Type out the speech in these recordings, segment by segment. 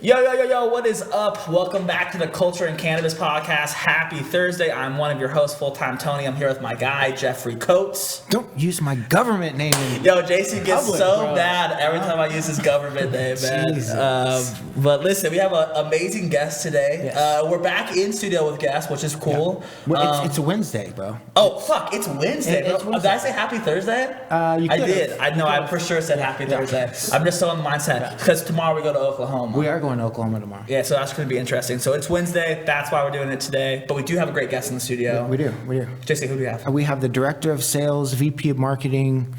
Yo, what is up? Welcome back to the Culture and Cannabis Podcast. Happy Thursday. I'm one of your hosts, Full-Time Tony. I'm here with my guy, Jeffrey Coates. Don't use my government name. Yo, JC gets bad every time I use his government name, man. But listen, we have an amazing guest today. Yes. We're back in studio with guests, which is cool. Yeah. Well, it's a Wednesday, bro. Oh, fuck. It's Wednesday, bro. Did I say Happy Thursday? I did. I for sure said Happy Thursday. I'm just so in the mindset because tomorrow we go to Oklahoma. We are going to Oklahoma tomorrow. Yeah, so that's going to be interesting. So it's Wednesday. That's why we're doing it today. But we do have a great guest in the studio. We do. JC, who do we have? We have the Director of Sales, VP of Marketing,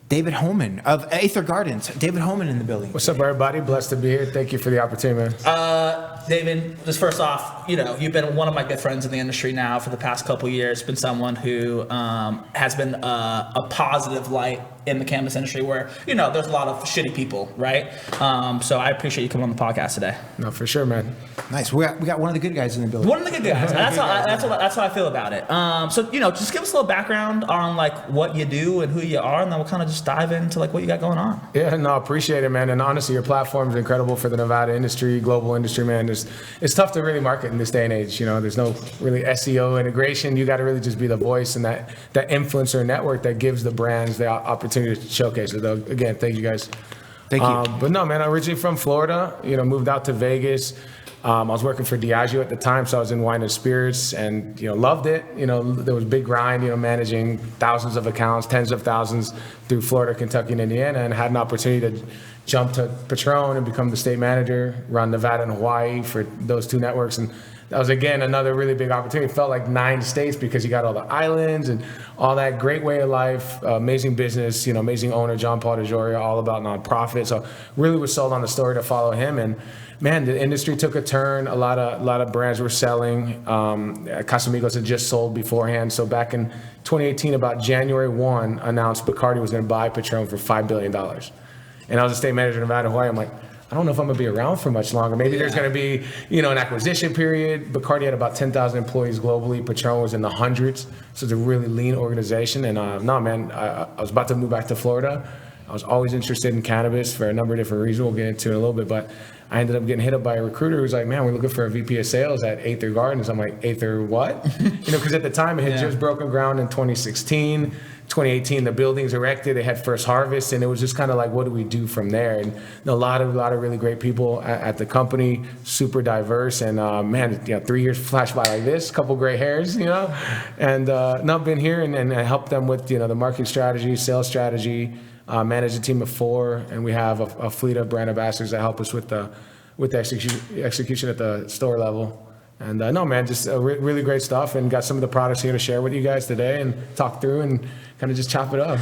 David Homan of Aether Gardens. David Homan in the building. What's up, everybody? Blessed to be here. Thank you for the opportunity, man. David, just first off, you've been one of my good friends in the industry now for the past couple of years. Been someone who has been a positive light in the cannabis industry where, there's a lot of shitty people, right? So I appreciate you coming on the podcast today. No, for sure, man. Nice. We got one of the good guys in the building. One of the good guys. That's how I feel about it. So, just give us a little background on what you do and who you are, and then we'll kind of just dive into what you got going on. Yeah, no, appreciate it, man. And honestly, your platform is incredible for the Nevada industry, global industry, man. It's tough to really market in this day and age. There's no really SEO integration. You got to really just be the voice and that influencer network that gives the brands the opportunity to showcase it. Again, thank you guys. Thank you. But no, man, I'm originally from Florida. Moved out to Vegas. I was working for Diageo at the time, so I was in wine and spirits, and loved it. There was big grind. Managing thousands of accounts, tens of thousands through Florida, Kentucky, and Indiana, and had an opportunity to jump to Patron and become the state manager, run Nevada and Hawaii for those two networks, and that was again another really big opportunity. It felt like 9 states because you got all the islands and all that great way of life, amazing business, amazing owner John Paul DeJoria, all about nonprofit. So really was sold on the story to follow him. And man, the industry took a turn. A lot of brands were selling. Casamigos had just sold beforehand. So back in 2018, about January 1, announced Bacardi was going to buy Patron for $5 billion. And I was a state manager in Nevada, Hawaii. I'm like, I don't know if I'm going to be around for much longer. Maybe there's going to be, an acquisition period. Bacardi had about 10,000 employees globally. Patron was in the hundreds. So it's a really lean organization. And I was about to move back to Florida. I was always interested in cannabis for a number of different reasons. We'll get into it in a little bit. But I ended up getting hit up by a recruiter who's like, man, we're looking for a VP of sales at Aether Gardens. I'm like, Aether what? Because at the time it had just broken ground in 2016. 2018, the buildings erected, they had first harvest, and it was just kind of like, what do we do from there? And a lot of really great people at the company, super diverse, and 3 years flash by like this, couple gray hairs, and I've been here and I helped them with the marketing strategy, sales strategy, manage a team of 4, and we have a fleet of brand ambassadors that help us with the execution at the store level. And just really great stuff, and got some of the products here to share with you guys today and talk through and kind of just chop it up.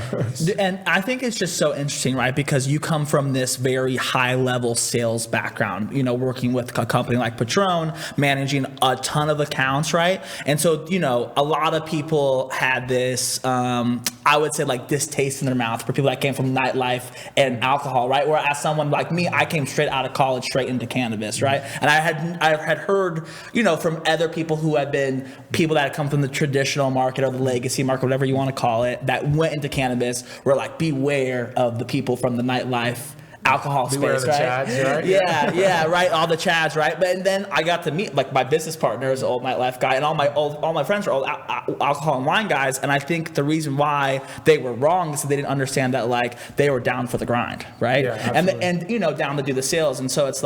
And I think it's just so interesting, right? Because you come from this very high level sales background, working with a company like Patron, managing a ton of accounts, right? And so, a lot of people had this, I would say distaste in their mouth for people that came from nightlife and alcohol, right? Whereas someone like me, I came straight out of college, straight into cannabis, right? And I had heard, from other people who had been people that had come from the traditional market or the legacy market, whatever you want to call it, that went into cannabis, were beware of the people from the nightlife alcohol space, right? Chads, right? Yeah, right. All the chads, right? And then I got to meet my business partner is an old nightlife guy, and all my friends are old alcohol and wine guys. And I think the reason why they were wrong is that they didn't understand that they were down for the grind, right? Yeah, and down to do the sales. And so it's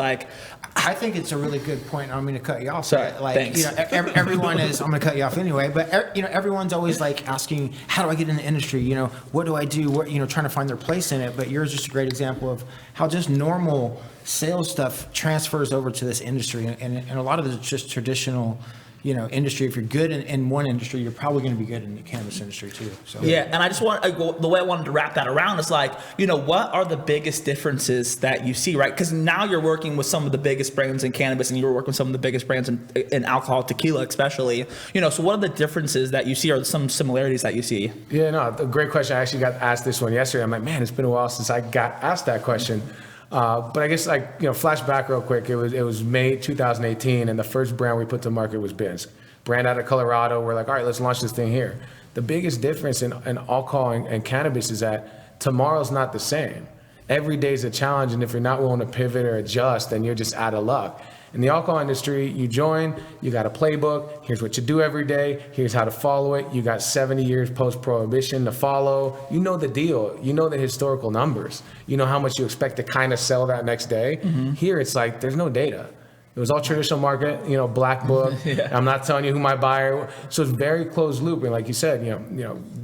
I think it's a really good point. I'm going to cut you off. Sorry, thanks. Everyone is. I'm going to cut you off anyway. But everyone's always asking, how do I get in the industry? What do I do? What trying to find their place in it. But yours is just a great example of how just normal sales stuff transfers over to this industry, and a lot of it is just traditional. Industry. If you're good in one industry, you're probably going to be good in the cannabis industry too. So yeah, and I just the way I wanted to wrap that around is what are the biggest differences that you see, right? Because now you're working with some of the biggest brands in cannabis, and you're working with some of the biggest brands in alcohol, tequila especially. So what are the differences that you see, or some similarities that you see? Yeah, no, a great question. I actually got asked this one yesterday. I'm like, man, it's been a while since I got asked that question. But I guess flash back real quick. It was May 2018, and the first brand we put to market was Binsk. Brand out of Colorado. We're like, all right, let's launch this thing here. The biggest difference in alcohol and cannabis is that tomorrow's not the same. Every day is a challenge, and if you're not willing to pivot or adjust, then you're just out of luck. In the alcohol industry, you join, you got a playbook, here's what you do every day, here's how to follow it, you got 70 years post-prohibition to follow, you know the deal, you know the historical numbers, you know how much you expect to kind of sell that next day. Here it's like, there's no data. It was all traditional market, black book. I'm not telling you who my buyer. So it's very closed loop. And like you said,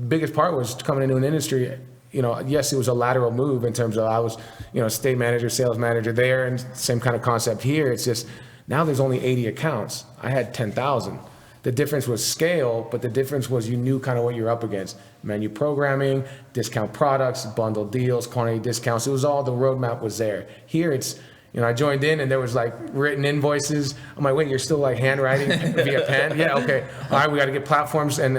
biggest part was coming into an industry. Yes, it was a lateral move in terms of I was, state manager, sales manager there, and same kind of concept here. It's just now there's only 80 accounts. I had 10,000. The difference was scale, but the difference was you knew kind of what you're up against. Menu programming, discount products, bundle deals, quantity discounts. It was all, the roadmap was there. Here it's, I joined in and there was like written invoices. I'm like, wait, you're still like handwriting via pen? Yeah, okay. All right, we got to get platforms and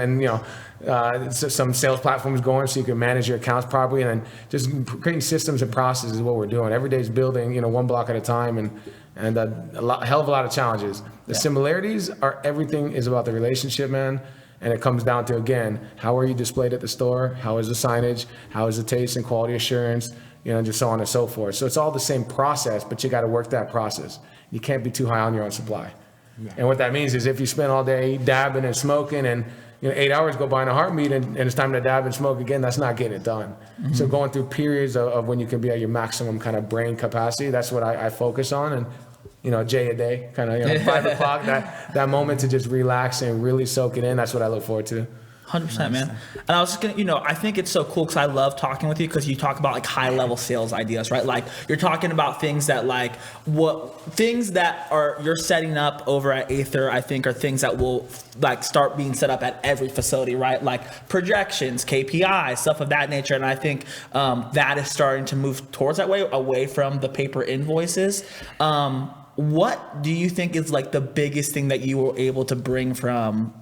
some sales platforms going so you can manage your accounts properly, and then just creating systems and processes is what we're doing. Every day is building, one block at a time, and a hell of a lot of challenges. The similarities are everything is about the relationship, man. And it comes down to, again, how are you displayed at the store? How is the signage? How is the taste and quality assurance? Just so on and so forth. So it's all the same process, but you got to work that process. You can't be too high on your own supply. Yeah. And what that means is if you spend all day dabbing and smoking and 8 hours go by in a heartbeat and it's time to dab and smoke again, that's not getting it done. So going through periods of when you can be at your maximum kind of brain capacity, that's what I focus on. And J a day, kind of 5 o'clock, that moment to just relax and really soak it in. That's what I look forward to. 100%, man. And I was just gonna, I think it's so cool because I love talking with you because you talk about like high level sales ideas, right? Like you're talking about things that you're setting up over at Aether, I think are things that will like start being set up at every facility, right? Like projections, KPIs, stuff of that nature. And I think that is starting to move towards that way, away from the paper invoices. What do you think is like the biggest thing that you were able to bring from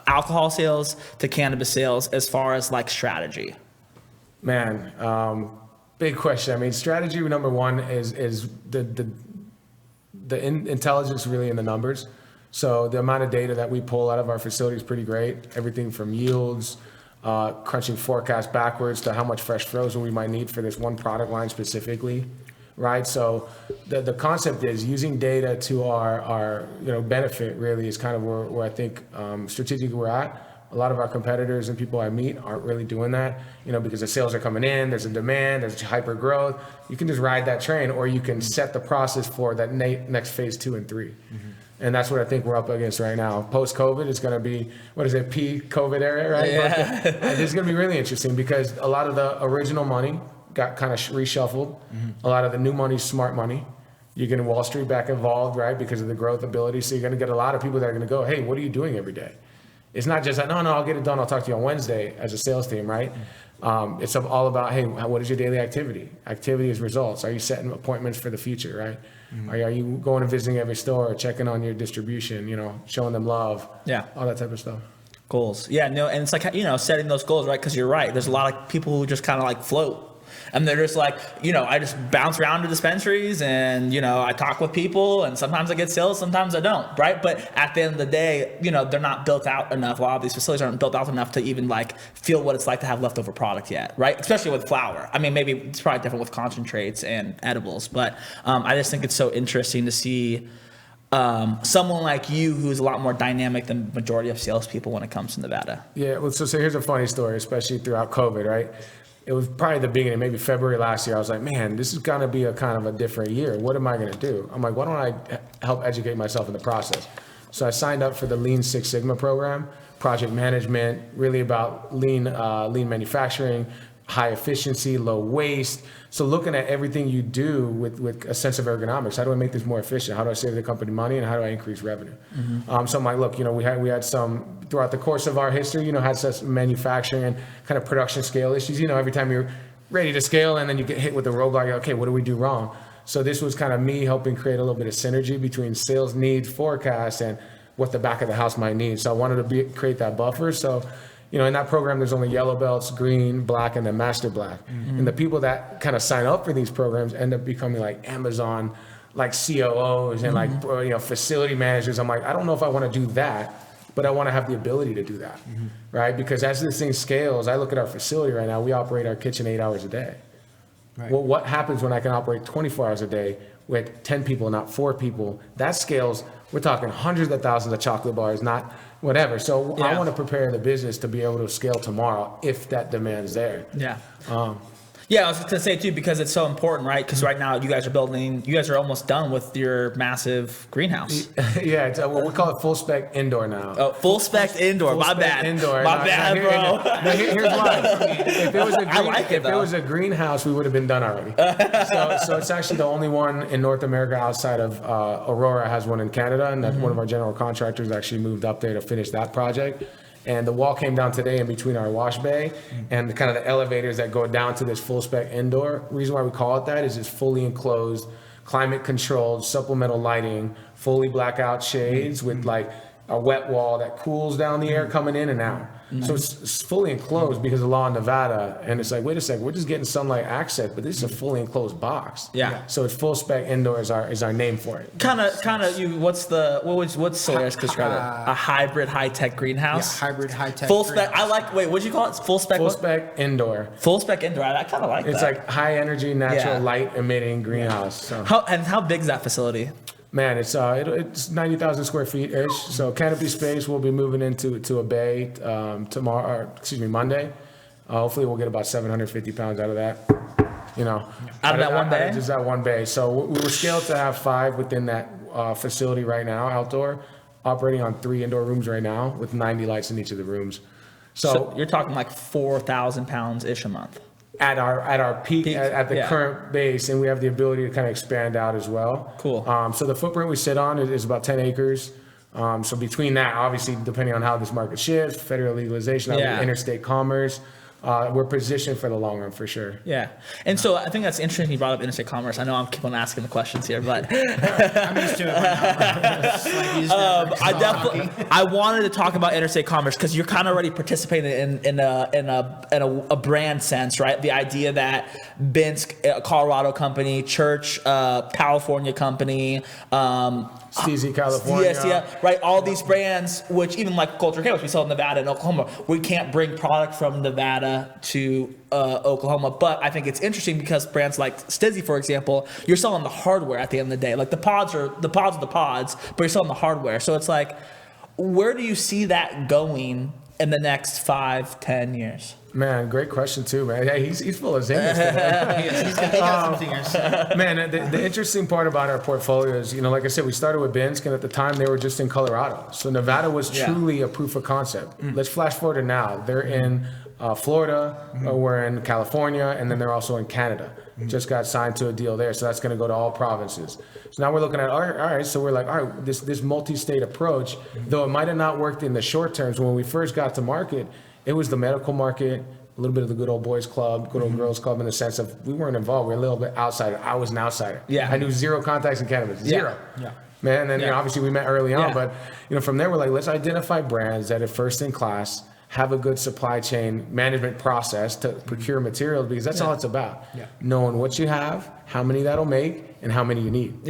alcohol sales to cannabis sales as far as like strategy? Man, big question. I mean, strategy number one is the intelligence really in the numbers. So the amount of data that we pull out of our facility is pretty great. Everything from yields, crunching forecasts backwards to how much fresh frozen we might need for this one product line specifically. Right, so the concept is using data to our benefit. Really is kind of where I think strategically we're at. A lot of our competitors and people I meet aren't really doing that, because the sales are coming in, there's a demand, there's hyper growth. You can just ride that train, or you can set the process for that next phase 2 and 3. And that's what I think we're up against right now. Post-COVID, it's going to be, P-COVID era, right? Yeah. This is going to be really interesting because a lot of the original money got kind of reshuffled. A lot of the new money's smart money. You're getting Wall Street back involved, right? Because of the growth ability. So you're going to get a lot of people that are going to go, hey, what are you doing every day? It's not just like, no, I'll get it done. I'll talk to you on Wednesday as a sales team, right? It's all about, hey, what is your daily activity? Activity is results. Are you setting appointments for the future, right? Are you going and visiting every store, checking on your distribution, showing them love? Yeah. All that type of stuff. Goals. Yeah, no, and it's like, setting those goals, right? Because you're right. There's a lot of people who just kind of like float. And they're just like, I just bounce around to dispensaries and, I talk with people and sometimes I get sales, sometimes I don't, right? But at the end of the day, they're not built out enough. A lot of these facilities aren't built out enough to even like feel what it's like to have leftover product yet, right? Especially with flower. I mean, maybe it's probably different with concentrates and edibles, but I just think it's so interesting to see someone like you who's a lot more dynamic than the majority of salespeople when it comes to Nevada. Yeah, well, so here's a funny story, especially throughout COVID, right? It was probably the beginning, maybe February last year. I was like, man, this is going to be a kind of a different year. What am I going to do? I'm like, why don't I help educate myself in the process? So I signed up for the Lean Six Sigma program, project management, really about lean manufacturing, high efficiency, low waste. So looking at everything you do with a sense of ergonomics, how do I make this more efficient? How do I save the company money, and how do I increase revenue? So I'm like, look, we had some throughout the course of our history, had some manufacturing and kind of production scale issues. Every time you're ready to scale and then you get hit with a roadblock, okay, what do we do wrong? So this was kind of me helping create a little bit of synergy between sales needs, forecast, and what the back of the house might need. So I wanted to create that buffer. So in that program, there's only yellow belts, green, black, and then master black. And the people that kind of sign up for these programs end up becoming like Amazon, like COOs and like facility managers. I'm like, I don't know if I want to do that, but I want to have the ability to do that, right? Because as this thing scales, I look at our facility right now, we operate our kitchen 8 hours a day. Right. Well, what happens when I can operate 24 hours a day with 10 people, not 4 people? That scales. We're talking hundreds of thousands of chocolate bars, not whatever. So I want to prepare the business to be able to scale tomorrow if that demand's there. Yeah. Yeah, I was going to say too, because it's so important, right? Because right now you guys are almost done with your massive greenhouse. Yeah, it's, we call it full spec indoor now. Oh, full spec indoor. Full My spec bad. Indoor. My bad, bro. Here's why. If it was a I like it, if it was a greenhouse, we would have been done already. So it's actually the only one in North America outside of Aurora has one in Canada, and that one of our general contractors actually moved up there to finish that project. And the wall came down today in between our wash bay and kind of the elevators that go down to this full spec indoor. Reason why we call it that is it's fully enclosed, climate controlled, supplemental lighting, fully blackout shades with like a wet wall that cools down the air coming in and out. So it's fully enclosed because of law in Nevada. And it's like, wait a second, we're just getting sunlight access, but this is a fully enclosed box. Yeah. So it's full spec indoor is our name for it. Kind of. What's Solaris describe it? A hybrid high tech greenhouse. Yeah, hybrid high tech. Full spec. I like. Wait, what'd you call it? Full spec. Full spec indoor. Full spec indoor. I kind of like that. It's like high energy, natural light emitting greenhouse. So. How big is that facility? Man, it's 90,000 square feet ish. So canopy space. We'll be moving into a bay Monday. Hopefully, we'll get about 750 pounds out of that. Out of that one bay. Just that one bay. So we were scaled to have 5 within that facility right now, outdoor, operating on 3 indoor rooms right now with 90 lights in each of the rooms. So you're talking like 4,000 pounds ish a month. At our peak at the current base, and we have the ability to kind of expand out as well. Cool. So the footprint we sit on is about 10 acres. So between that, obviously, depending on how this market shifts, federal legalization, interstate commerce, we're positioned for the long run for sure. Yeah. And so I think that's interesting you brought up interstate commerce. I know I'm keep on asking the questions here, but I'm used to it. I wanted to talk about interstate commerce because you're kind of already participating in a brand sense, right? The idea that Binsk, a Colorado company, Church, California company, Steezy, California. Yes, right. All these brands, which even like Culture Cannabis, we sell in Nevada and Oklahoma. We can't bring product from Nevada to Oklahoma, but I think it's interesting because brands like Stizzy, for example, you're selling the hardware at the end of the day. Like the pods are the pods, but you're selling the hardware. So it's like, where do you see that going in the next 5-10 years? Man, great question too, man. Yeah, he's full of zingers today. He's got some zingers. Man, the interesting part about our portfolio is, like I said, we started with Binsk, and at the time they were just in Colorado. So Nevada was truly a proof of concept. Let's flash forward to now. They're in Florida, we're in California, and then they're also in Canada. Just got signed to a deal there, so that's going to go to all provinces. So now we're looking at, all right, so we're like, all right, this multi-state approach, though it might have not worked in the short term. So when we first got to market, it was the medical market, a little bit of the good old boys club, good old girls club, in the sense of we weren't involved. We were a little bit outsider. I was an outsider. Yeah. I knew 0 contacts in cannabis. 0. Yeah. Man, and then obviously we met early on, but from there we're like, let's identify brands that are first in class, have a good supply chain management process to procure materials, because that's all it's about. Knowing what you have, how many that'll make, and how many you need.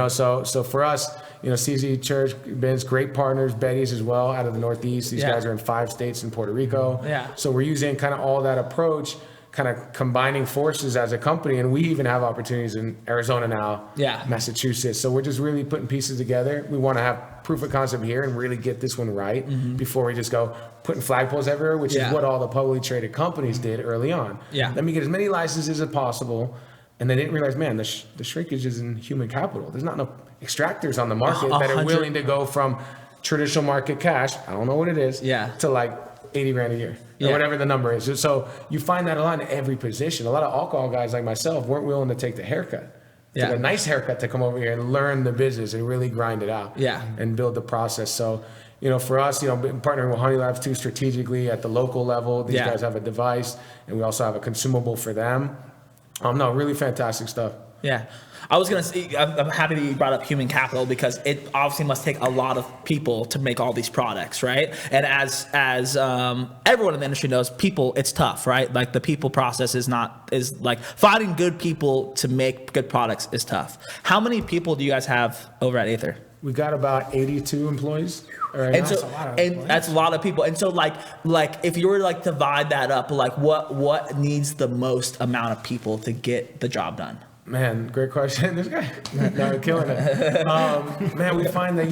So for us, CZ, Church, Ben's great partners, Betty's as well out of the Northeast. These guys are in 5 states in Puerto Rico. So we're using kind of all that approach, kind of combining forces as a company, and we even have opportunities in Arizona now, Massachusetts. So we're just really putting pieces together. We want to have proof of concept here and really get this one right before we just go putting flagpoles everywhere, which is what all the publicly traded companies did early on. Let me get as many licenses as possible. And they didn't realize, man, the shrinkage is in human capital. There's not enough extractors on the market that are willing to go from traditional market cash, I don't know what it is, to like 80 grand a year or whatever the number is. So you find that a lot in every position. A lot of alcohol guys like myself weren't willing to take the haircut. Take a nice haircut to come over here and learn the business and really grind it out and build the process. So, for us, partnering with Honey Labs too strategically at the local level. These guys have a device, and we also have a consumable for them. No, really fantastic stuff. Yeah. I was going to say, I'm happy that you brought up human capital, because it obviously must take a lot of people to make all these products, right? And as everyone in the industry knows, people, it's tough, right? Like the people process is like finding good people to make good products is tough. How many people do you guys have over at Aether? We got about 82 employees. Right And now. so, and that's a lot of people. And so, like if you were to like divide that up, like what needs the most amount of people to get the job done? Man, great question. This guy, no, killing it. Man, we find that,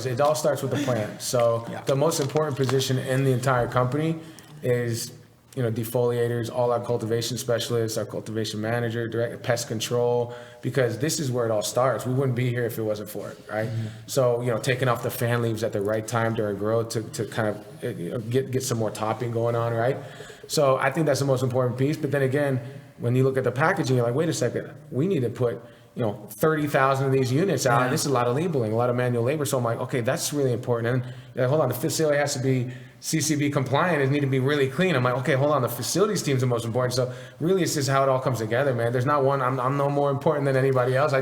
it all starts with the plan. So the most important position in the entire company is, defoliators, all our cultivation specialists, our cultivation manager, direct pest control, because this is where it all starts. We wouldn't be here if it wasn't for it, right? So, taking off the fan leaves at the right time during growth to kind of, get some more topping going on, right? So I think that's the most important piece. But then again, when you look at the packaging, you're like, wait a second, we need to put, 30,000 of these units out. And this is a lot of labeling, a lot of manual labor. So I'm like, okay, that's really important. And you're like, hold on, the facility has to be CCB compliant. It need to be really clean. I'm like, okay, hold on, the facilities team's the most important. So really, it's just how it all comes together, man. There's not one, I'm no more important than anybody else. I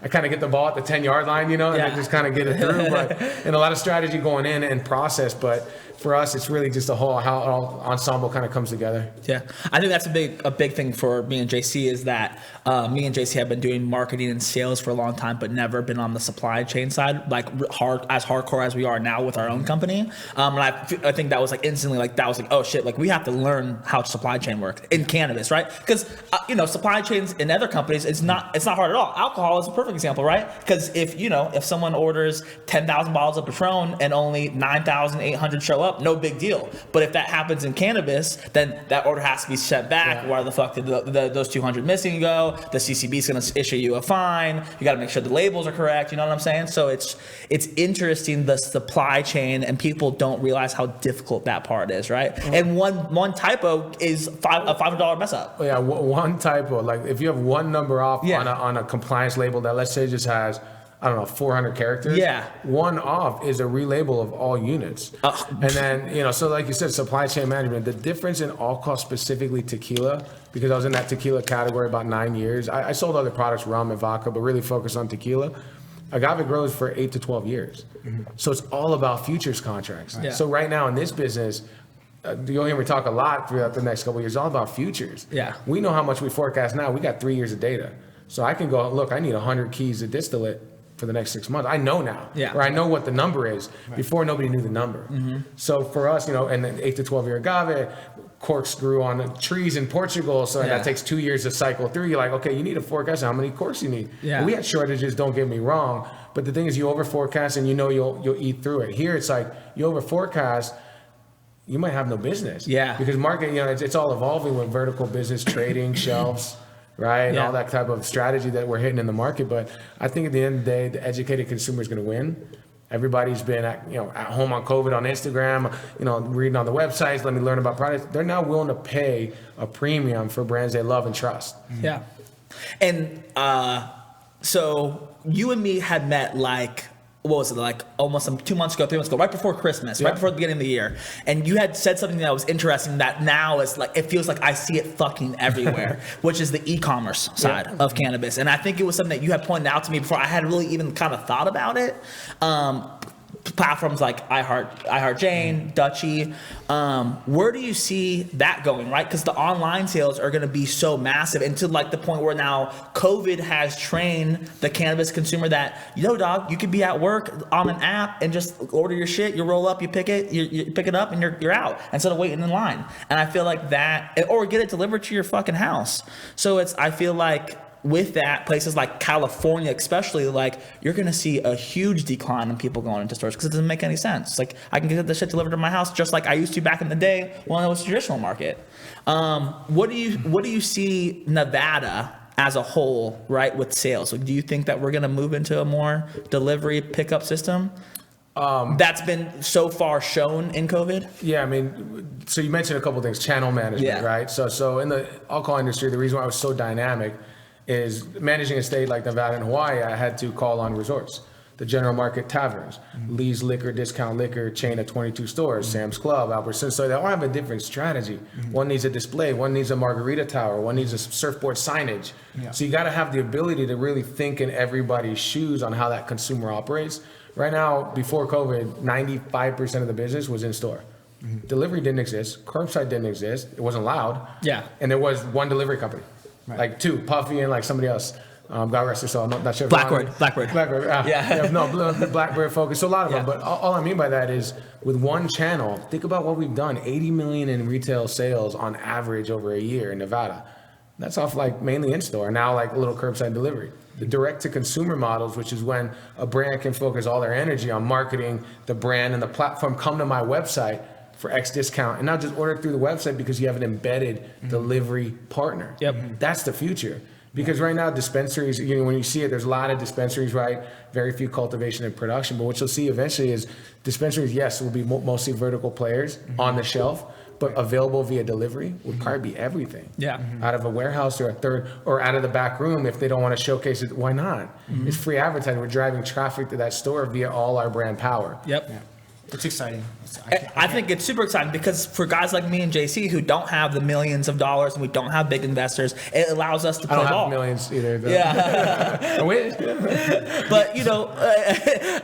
kind of get the ball at the 10-yard line, and I just kind of get it through. But and a lot of strategy going in and process. But for us, it's really just how it all ensemble kind of comes together. Yeah, I think that's a big thing for me and JC is that me and JC have been doing marketing and sales for a long time, but never been on the supply chain side, like hardcore as we are now with our own company. And I think that was like instantly like that was like, oh shit, like we have to learn how supply chain works in cannabis, right? Because supply chains in other companies, it's not hard at all. Alcohol is a perfect example, right? Because if someone orders 10,000 bottles of Patron and only 9,800 show up, no big deal. But if that happens in cannabis, then that order has to be set back. Why the fuck did those 200 missing go? The CCB is going to issue you a fine. You got to make sure the labels are correct. You know what I'm saying? So it's interesting, the supply chain, and people don't realize how difficult that part is, right? And one typo is a $500 mess up. Yeah, one typo. Like if you have one number off on a compliance label that, let's say, just has 400 characters. Yeah. One off is a relabel of all units. And then, so like you said, supply chain management, the difference in alcohol, specifically tequila, because I was in that tequila category about 9 years. I sold other products, rum and vodka, but really focused on tequila. Agave grows for 8 to 12 years. So it's all about futures contracts. Yeah. So right now in this business, you'll hear me talk a lot throughout the next couple of years, all about futures. Yeah. We know how much we forecast now. We got 3 years of data. So I can go, look, I need 100 keys of distillate for the next 6 months. I know now, or I know what the number is. Before, nobody knew the number. So for us, and then 8 to 12 year agave, corks grew on trees in Portugal, so that takes 2 years to cycle through. You're like, okay, you need a forecast how many corks you need. Yeah. We had shortages, don't get me wrong, but the thing is, you over forecast and you'll eat through it. Here, it's like you over forecast, you might have no business. Yeah. Because market, it's all evolving with vertical business, trading, shelves. Right, and all that type of strategy that we're hitting in the market. But I think at the end of the day, the educated consumer is going to win. Everybody's been at home on COVID on Instagram, reading on the websites, let me learn about products. They're now willing to pay a premium for brands they love and trust. Yeah. And so you and me had met what was it, like almost 2 months ago, 3 months ago, right before Christmas, right before the beginning of the year. And you had said something that was interesting that now is like, it feels like I see it fucking everywhere, which is the e-commerce side of cannabis. And I think it was something that you had pointed out to me before I had really even kind of thought about it. Platforms like iHeart Jane, Dutchie, where do you see that going, right? Because the online sales are going to be so massive, and to like the point where now COVID has trained the cannabis consumer that, dog, you could be at work on an app and just order your shit, you roll up, you pick it, you pick it up, and you're out instead of waiting in line. And I feel like that, or get it delivered to your fucking house. So I feel like with that, places like California especially, like you're going to see a huge decline in people going into stores because it doesn't make any sense. Like I can get the shit delivered to my house just like I used to back in the day when it was a traditional market. What do you see Nevada as a whole, right, with sales? Like, do you think that we're going to move into a more delivery pickup system? That's been so far shown in COVID? Yeah, I mean, so you mentioned a couple of things, channel management, right? So in the alcohol industry, the reason why I was so dynamic is managing a state like Nevada and Hawaii, I had to call on resorts, the general market taverns, Lee's Liquor, Discount Liquor, chain of 22 stores, Sam's Club, Albertsons. So they all have a different strategy. One needs a display, one needs a margarita tower, one needs a surfboard signage. So you got to have the ability to really think in everybody's shoes on how that consumer operates. Right now, before COVID, 95% of the business was in store. Delivery didn't exist, curbside didn't exist, it wasn't allowed. Yeah. And there was one delivery company. Like two, Puffy and like somebody else. God rest her soul. I'm not sure. Blackbird. Blackbird focus. So a lot of them. Yeah. But all I mean by that is with one channel, think about what we've done. 80 million in retail sales on average over a year in Nevada. That's off like mainly in-store, now like a little curbside delivery. The direct-to-consumer models, which is when a brand can focus all their energy on marketing the brand and the platform, come to my website for X discount, and not just order through the website because you have an embedded delivery partner. Yep. That's the future. Because right now, dispensaries, when you see it, there's a lot of dispensaries, right? Very few cultivation and production. But what you'll see eventually is dispensaries, yes, will be mostly vertical players on the shelf, but available via delivery would probably be everything. Yeah. Out of a warehouse or a third, or out of the back room if they don't want to showcase it. Why not? It's free advertising. We're driving traffic to that store via all our brand power. Yep. Yeah. It's exciting. I think it's super exciting because for guys like me and JC who don't have the millions of dollars and we don't have big investors, it allows us to play I don't ball. have millions either. Though. Yeah. I wish. But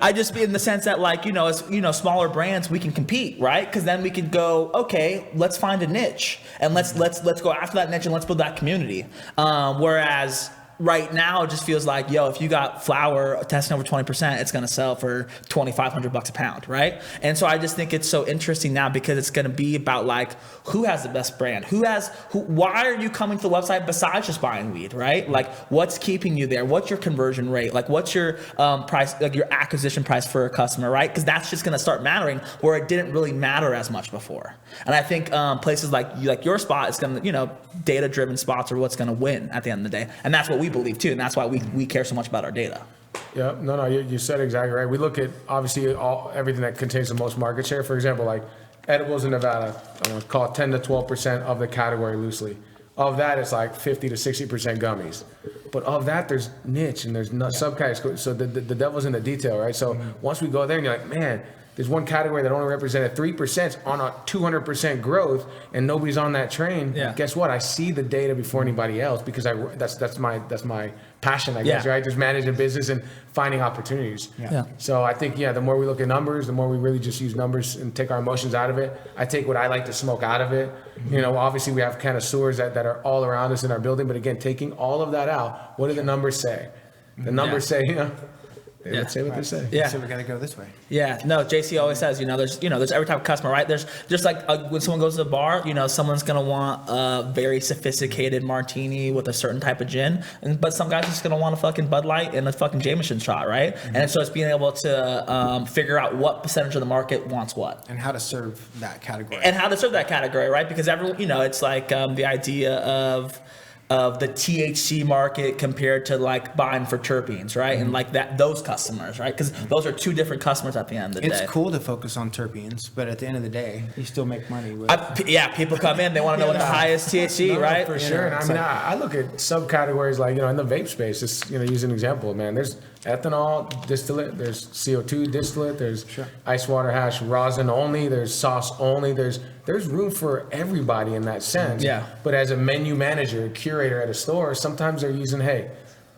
I just mean in the sense that as smaller brands we can compete, right? Because then we can go, okay, let's find a niche and let's go after that niche and let's build that community. Whereas right now it just feels like, if you got flour testing over 20%, it's going to sell for $2,500 a pound, right? And so I just think it's so interesting now because it's going to be about like who has the best brand, why are you coming to the website besides just buying weed, right? Like what's keeping you there? What's your conversion rate? Like what's your price, like your acquisition price for a customer, right? Because that's just going to start mattering where it didn't really matter as much before. And I think places like your spot is going to, data-driven spots are what's going to win at the end of the day. And that's what we believe too. And that's why we care so much about our data. Yeah, no, you said exactly right. We look at obviously everything that contains the most market share. For example, like edibles in Nevada, I'm gonna call it 10 to 12% of the category loosely. Of that, it's like 50 to 60% gummies. But of that, there's niche and there's subcategories. So the devil's in the detail, right? So once we go there and you're like, man, there's one category that only represented 3% on a 200% growth, and nobody's on that train. Yeah. Guess what? I see the data before anybody else because that's my passion, I guess, right? Just managing business and finding opportunities. Yeah. So I think, the more we look at numbers, the more we really just use numbers and take our emotions out of it. I take what I like to smoke out of it. Obviously we have connoisseurs that are all around us in our building, but again, taking all of that out, what do the numbers say? The numbers say, let's say what they say. Yeah. So we got to go this way. Yeah, no, JC always says, there's every type of customer, right? There's just like when someone goes to the bar, someone's going to want a very sophisticated martini with a certain type of gin. But some guys are just going to want a fucking Bud Light and a fucking Jameson shot, right? And so it's being able to figure out what percentage of the market wants what. And how to serve that category. Right? Because everyone, it's like the idea of the THC market compared to like buying for terpenes, right? And like those customers, right? Because those are two different customers at the end of the day. It's cool to focus on terpenes, but at the end of the day, you still make money with. People come in, they want to know what the highest THC, right? For sure. And I mean, I look at subcategories like, in the vape space, just, use an example, man. There's ethanol distillate, there's CO2 distillate, there's ice water hash rosin only, there's sauce only, there's room for everybody in that sense. Yeah. But as a menu manager, curator at a store, sometimes they're using, hey,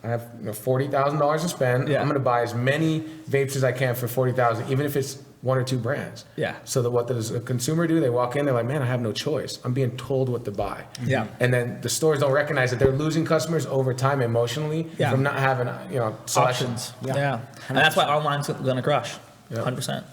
I have $40,000 to spend. Yeah. I'm going to buy as many vapes as I can for $40,000, even if it's one or two brands. Yeah. So that what does a consumer do? They walk in, they're like, man, I have no choice. I'm being told what to buy. Yeah. And then the stores don't recognize that they're losing customers over time emotionally from not having, selections. Options. Yeah. And that's why online's going to crush. 100%.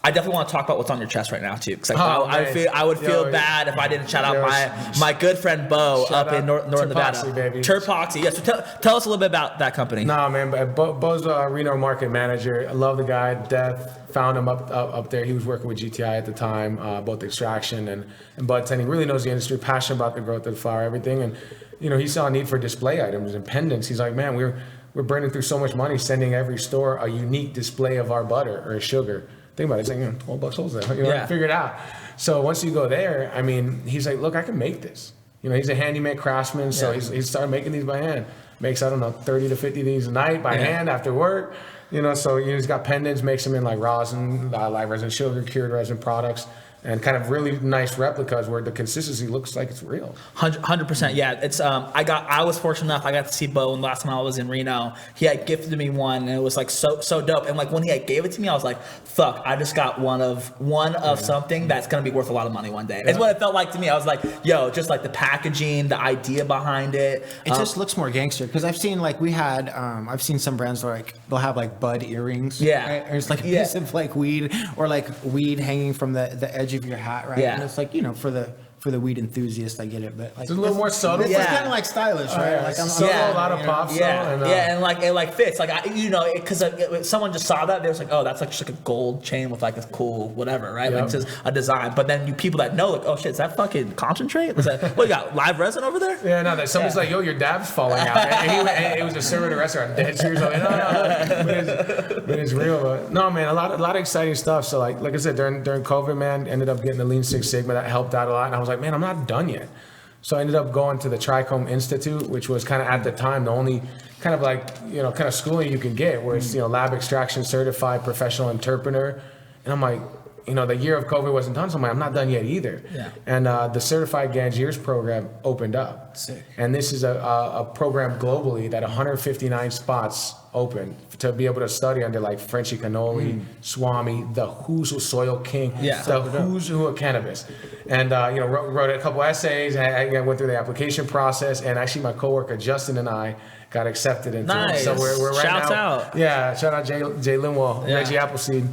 I definitely want to talk about what's on your chest right now too, because I would feel bad if I didn't shout out my good friend Bo up in Northern Nevada. Baby. Terpoxy, yes. So tell us a little bit about that company. Nah, man, but Bo's a Reno market manager. I love the guy. Death found him up there. He was working with GTI at the time, both extraction and bud tending. Really knows the industry, passionate about the growth of the flower, everything. And he saw a need for display items and pendants. He's like, man, we're burning through so much money sending every store a unique display of our butter or sugar. Think about it. It's like, $12 wholesale. Figure it out. So once you go there, I mean, he's like, look, I can make this. He's a handyman craftsman, so he's started making these by hand. Makes, 30 to 50 of these a night by hand after work. So he's got pendants, makes them in like rosin, live resin sugar, cured resin products. and kind of really nice replicas where the consistency looks like it's real. 100%. Yeah, it's I was fortunate enough. I got to see Bo last time I was in Reno. He had gifted me one, and it was like so dope. And like when he had gave it to me, I was like, "Fuck! I just got one of something that's gonna be worth a lot of money one day." It's what it felt like to me. I was like, "Yo, just like the packaging, the idea behind it. It just looks more gangster because I've seen like I've seen some brands where like they'll have like bud earrings. Yeah. Right? Or it's like a piece of like weed or like weed hanging from the edge of your hat, right? Yeah. And it's like, for the weed enthuist, I get it, but like It's a little more subtle. It's kind of like stylish, right? Yeah, Like a lot of pop. And like it fits. Like because someone just saw that, they was like, "Oh, that's like just like a gold chain with like this cool whatever, right?" Like just a design. But then people that know, like, "Oh shit, is that fucking concentrate? Was that what you got live resin over there?" Yeah, no, that somebody's like, "Yo, your dab's falling out." And it was a server at a restaurant. Dead serious. Like, no, but it's real. But no, man, a lot of exciting stuff. So like I said, during COVID, man, ended up getting the Lean Six Sigma that helped out a lot, and I was like, man, I'm not done yet. So I ended up going to the Trichome Institute, which was kind of at the time the only kind of like, kind of schooling you can get, where it's, lab extraction certified professional interpreter. And I'm like, the year of COVID wasn't done, so I'm not done yet either. Yeah. And the Certified Gangiers program opened up. Sick. And this is a program globally that 159 spots open to be able to study under like Frenchie Cannoli, Swami, the Who's Who Soil King, the Who's Who of Cannabis. And, wrote a couple essays. I went through the application process, and actually my coworker Justin and I got accepted into it. So we're right Shouts now. out. Yeah, shout out Jay Linwell, Reggie Appleseed.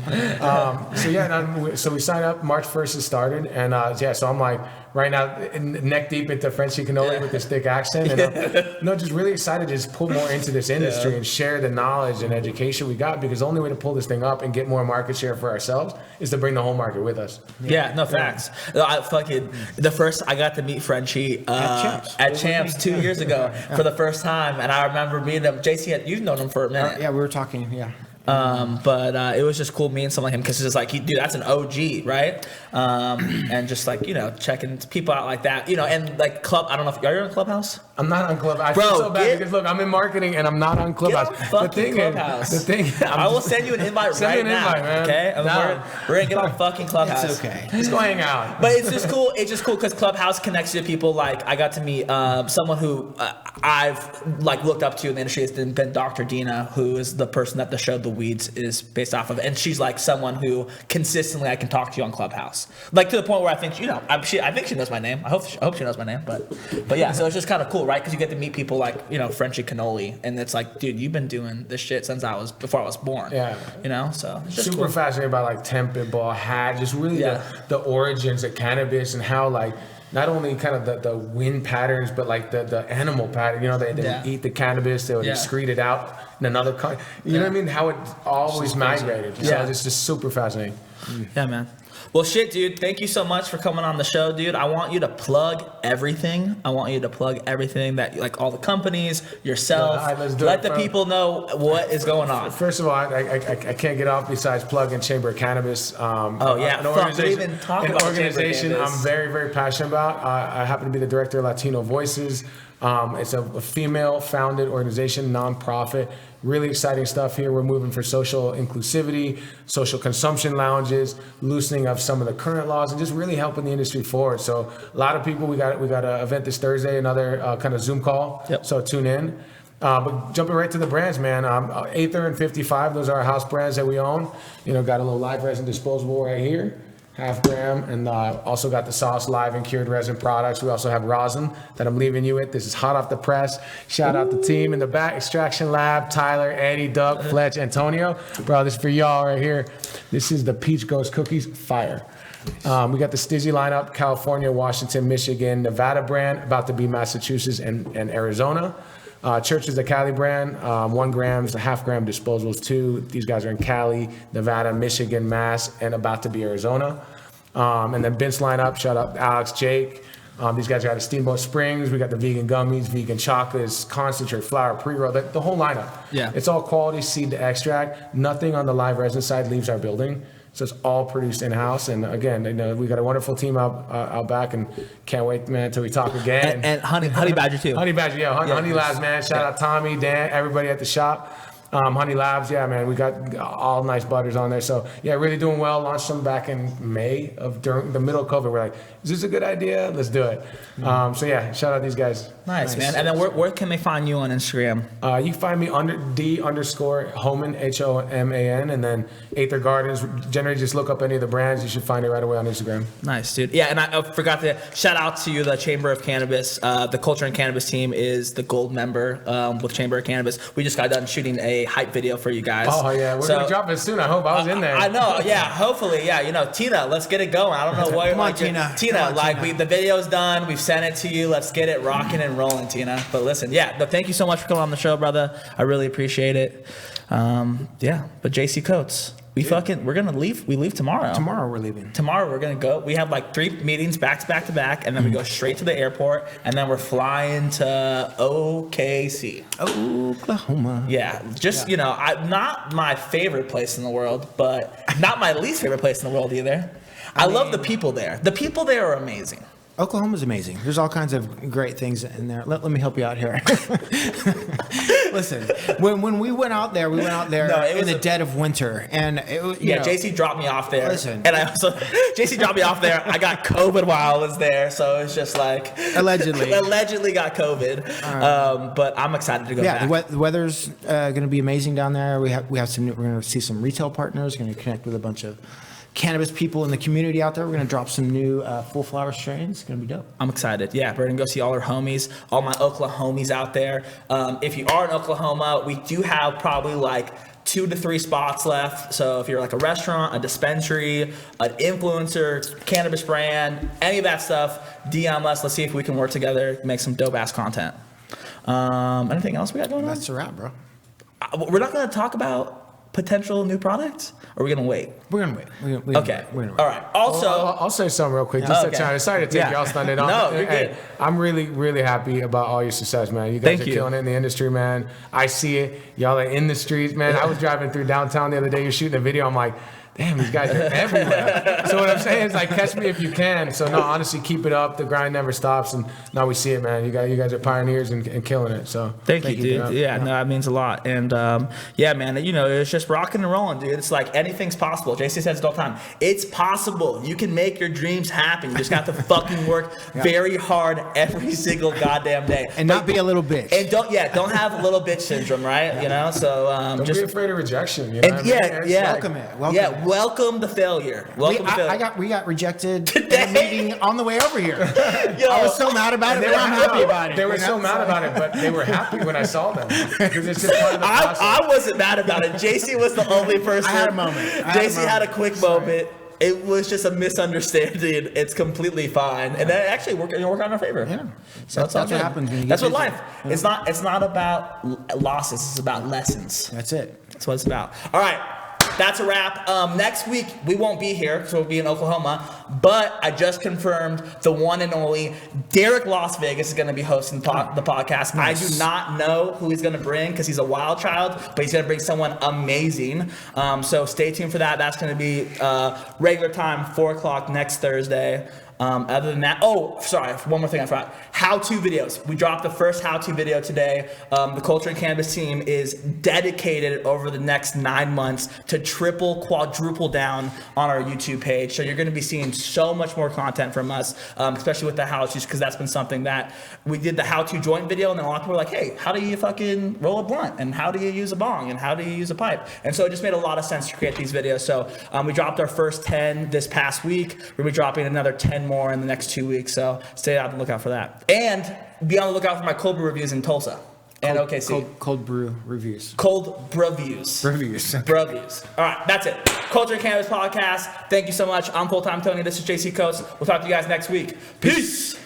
So we signed up. March 1st it started, and so I'm like right now neck deep into Frenchie Cannoli with this thick accent, and just really excited to just pull more into this industry and share the knowledge and education we got, because the only way to pull this thing up and get more market share for ourselves is to bring the whole market with us. Yeah, no facts. I got to meet Frenchie at Champs 2 years ago for the first time, and I remember meeting him. JC, you've known him for a minute. yeah, we were talking. Yeah. But it was just cool meeting someone like him, because it's like, dude, that's an OG, right? And just like, checking people out like that, and like Club, I don't know if you're in Clubhouse. I'm not on Clubhouse. I feel so bad because look, I'm in marketing and I'm not on Clubhouse. The thing is, I will send you an invite right now. Man. Okay, we're gonna get on fucking Clubhouse. It's okay. Just go hang out. But it's just cool. It's just cool because Clubhouse connects you to people. Like I got to meet someone who I've like looked up to in the industry. It's been Dr. Dina, who is the person that the show The Weeds is based off of, and she's like someone who consistently I can talk to you on Clubhouse, like to the point where I think I think she knows my name. I hope she knows my name. But yeah, so it's just kind of cool, right? Because you get to meet people like Frenchie Cannoli, and it's like, dude, you've been doing this shit since before I was born. Yeah. So it's just super fascinated about like temp ball, hat, just really the origins of cannabis and how like not only kind of the wind patterns, but like the animal pattern. They eat the cannabis, they would excrete it out in another country. You know what I mean? How it always migrated. So it's just super fascinating. Yeah, man. Well, shit, dude. Thank you so much for coming on the show, dude. I want you to plug everything. That, like, all the companies, yourself. Let the people know what is going on. First of all, I can't get off besides plugging Chamber of Cannabis. An organization I'm very, very passionate about. I happen to be the Director of Latino Voices. It's a female-founded organization, nonprofit. Really exciting stuff here. We're moving for social inclusivity, social consumption lounges, loosening of some of the current laws, and just really helping the industry forward. So a lot of people, we got an event this Thursday, another kind of Zoom call. Yep. So tune in. But jumping right to the brands, man. Aether and 55, those are our house brands that we own. Got a little live resin disposable right here. 0.5 gram, and also got the sauce live and cured resin products. We also have rosin that I'm leaving you with. This is hot off the press. Shout out the team in the back, Extraction Lab, Tyler, Eddie, Doug, Fletch, Antonio. Bro, this is for y'all right here. This is the Peach Ghost Cookies, fire. We got the Stizzy lineup, California, Washington, Michigan, Nevada brand, about to be Massachusetts and Arizona. Church is the Cali brand, 1 grams, 0.5 gram disposables too. These guys are in Cali, Nevada, Michigan, Mass, and about to be Arizona. And then Vince lineup, shout out Alex, Jake. These guys got a Steamboat Springs. We got the vegan gummies, vegan chocolates, concentrate, flour, pre-roll, the whole lineup. Yeah. It's all quality seed to extract. Nothing on the live resin side leaves our building. So it's all produced in-house. And again, we got a wonderful team out back, and can't wait, man, until we talk again. And Honey Badger too. Honey Badger, Honey Labs, man. Shout out Tommy, Dan, everybody at the shop. Honey Labs, yeah, man, we got all nice butters on there. So yeah, really doing well. Launched some back in May during the middle of COVID. We're like, is this a good idea? Let's do it. So yeah, shout out these guys. Nice, man. And then where can they find you on Instagram? You can find me under D_Homan, Homan, and then Aether Gardens. Generally, just look up any of the brands. You should find it right away on Instagram. Nice, dude. Yeah, and I forgot to shout out to the Chamber of Cannabis. The Culture and Cannabis team is the gold member with Chamber of Cannabis. We just got done shooting a hype video for you guys. Oh yeah, we're gonna drop it soon. I hope I was in there. I know. Yeah, hopefully. Yeah, Tina, let's get it going. I don't know what. Come on, Tina. The video's done. We've sent it to you. Let's get it rocking and rolling, Tina. But listen, thank you so much for coming on the show, brother. I really appreciate it. But JC Coates, we're gonna leave. We leave tomorrow. Tomorrow we're leaving. Tomorrow we're gonna go. We have like 3 meetings back to back, and then we go straight to the airport, and then we're flying to OKC, Oklahoma. Yeah, not my favorite place in the world, but not my least favorite place in the world either. I love the people there. The people there are amazing. Oklahoma's amazing. There's all kinds of great things in there. Let me help you out here. Listen, when we went out there, in the dead of winter, and it was, JC dropped me off there. Listen, and JC dropped me off there. I got COVID while I was there, so it's just like allegedly got COVID. But I'm excited to go back. Yeah, the weather's going to be amazing down there. We're going to see some retail partners. We're going to connect with a bunch of cannabis people in the community out there. We're going to drop some new full flower strains. It's going to be dope. I'm excited. Yeah, we're going to go see all our homies, all my Oklahomies out there. If you are in Oklahoma, we do have probably like 2 to 3 spots left. So if you're like a restaurant, a dispensary, an influencer, cannabis brand, any of that stuff, DM us. Let's see if we can work together, make some dope ass content. Anything else we got going on? That's a wrap, bro. We're not going to talk about potential new products, or are we gonna wait? We're gonna wait. Okay. All right. Also, I'll say something real quick. Just sorry to take y'all's thunder. No, you're good. I'm really, really happy about all your success, man. You guys are killing it in the industry, man. I see it. Y'all are in the streets, man. I was driving through downtown the other day. You're shooting a video. I'm like, damn, these guys are everywhere. So what I'm saying is, like, catch me if you can. So no, honestly, keep it up. The grind never stops, and now we see it, man. You guys are pioneers and killing it. So thank you, dude. Yeah, no, that means a lot. And man, it's just rocking and rolling, dude. It's like anything's possible. JC says it all the time. It's possible. You can make your dreams happen. You just got to fucking work very hard every single goddamn day, and not be a little bitch. And don't have little bitch syndrome, right? So don't be afraid of rejection. Welcome it. Welcome the failure. We got rejected in a meeting on the way over here. I was so mad about it. They were happy about it. They were so mad about it, but they were happy when I saw them. Because it's just part of the process. I wasn't mad about it. JC was the only person. I had a moment. JC had a quick moment. It was just a misunderstanding. It's completely fine, and that actually work on our favor. Yeah, so that's what happens when you get That's what busy. life. Yeah. It's not about losses. It's about lessons. That's it. That's what it's about. All right. That's a wrap. Next week, we won't be here, so we'll be in Oklahoma. But I just confirmed the one and only Derek Las Vegas is going to be hosting the podcast. Nice. I do not know who he's going to bring because he's a wild child, but he's going to bring someone amazing. So stay tuned for that. That's going to be regular time, 4 o'clock next Thursday. Other than that, one more thing I forgot. How-to videos. We dropped the first how-to video today. The Culture and Cannabis team is dedicated over the next 9 months to quadruple down on our YouTube page. So you're going to be seeing so much more content from us, especially with the how-tos, because that's been something that we did the how-to joint video, and then a lot of people were like, hey, how do you fucking roll a blunt? And how do you use a bong? And how do you use a pipe? And so it just made a lot of sense to create these videos. So we dropped our first 10 this past week. We'll be dropping another 10 more in the next 2 weeks, so stay on the lookout for that. And be on the lookout for my cold brew reviews in Tulsa and OKC. Cold brew reviews. Cold breviews. Reviews. Breviews. All right, that's it. Culture and Cannabis Podcast. Thank you so much. I'm Full Time Tony. This is JC Coates. We'll talk to you guys next week. Peace.